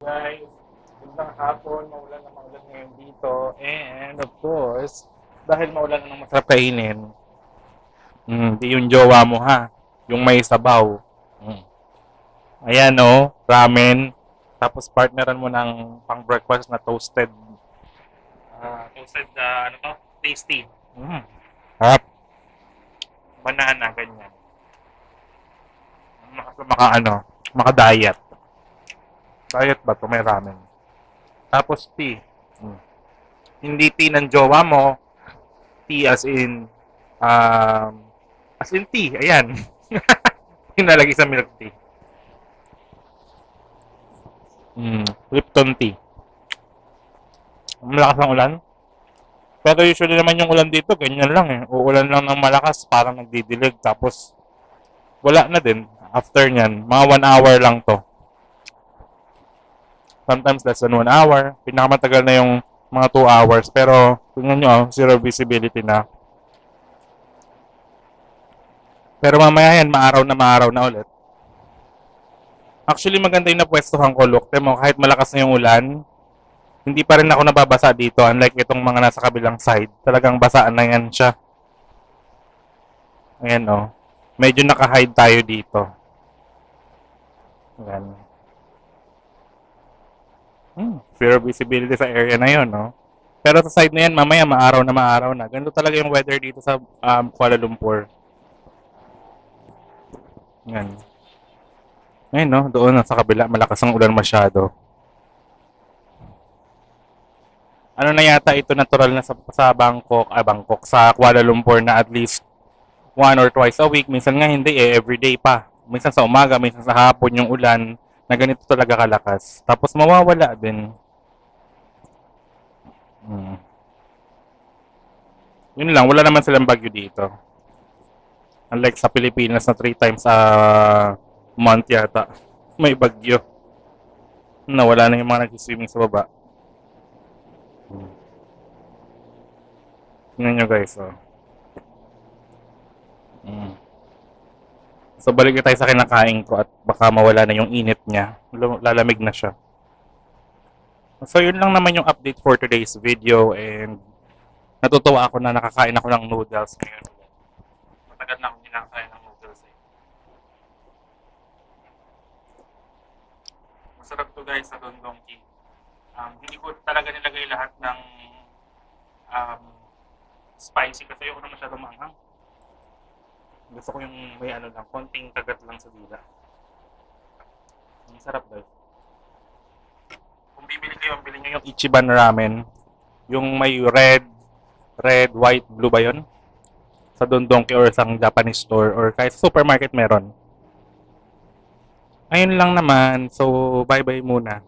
Guys, magandang hapon, maulan na maulan ngayon dito. And of course, dahil maulan na ng masarap kainin, di yung jowa mo ha, yung may sabaw. Mm. Ayan o, ramen. Tapos partneran mo ng pang breakfast na toasted, ano to, tasty. Harap, banana, ganyan. Maka diet. Diet ba to, may ramen. Tapos tea. Mm. Hindi tea ng jowa mo, tea um, as in tea, ayan. Pinalagay sa milk tea. Lipton tea. Malakas ang ulan. Pero usually naman yung ulan dito, ganyan lang eh. Uulan lang ng malakas, parang nagdidilig. Tapos, wala na din. After nyan, mga 1 hour lang to. Sometimes less than 1 hour. Pinakamatagal na yung mga 2 hours. Pero, tingnan nyo, zero visibility na. Pero mamaya yan, maaraw na ulit. Actually, maganda yung napwestuhan ko, look. Mo, kahit malakas na yung ulan, hindi pa rin ako nababasa dito. Unlike itong mga nasa kabilang side. Talagang basaan na yan siya. Ayan o. Medyo naka-hide tayo dito. Ayan. Zero visibility sa area na yun, no? Pero sa side na yan, mamaya maaraw na. Ganito talaga yung weather dito sa Kuala Lumpur. Yan. Ayun, no? Doon sa kabila, malakas ang ulan masyado. Ano na yata ito, natural na sa Bangkok, sa Kuala Lumpur na at least 1 or 2 times a week. Minsan nga hindi eh, everyday pa. Minsan sa umaga, minsan sa hapon yung ulan na ganito talaga kalakas. Tapos mawawala din. Yun lang, wala naman silang bagyo dito. Unlike sa Pilipinas na 3 times a month yata, may bagyo. Wala na yung mga nag-swimming sa baba. Tingnan nyo guys, oh. So balik na tayo sa kinakain ko at baka mawala na yung init niya. Lalamig na siya. So yun lang naman yung update for today's video and natutuwa ako na nakakain ako ng noodles ngayon. Matagal na akong kinakain ng noodles eh. Masarap to guys sa Don Donki. Hindi ko talaga nilagay lahat ng spicy kasi ayoko na masyadong maanghang. Gusto ko yung may lang, konting kagat lang sa dila. Ang sarap guys. Kung bibili kayo, bili nyo yung Ichiban Ramen. Yung may red, white, blue ba yun? Sa Don Donki or sa Japanese store or kahit supermarket meron. Ayun lang naman. So, bye-bye muna.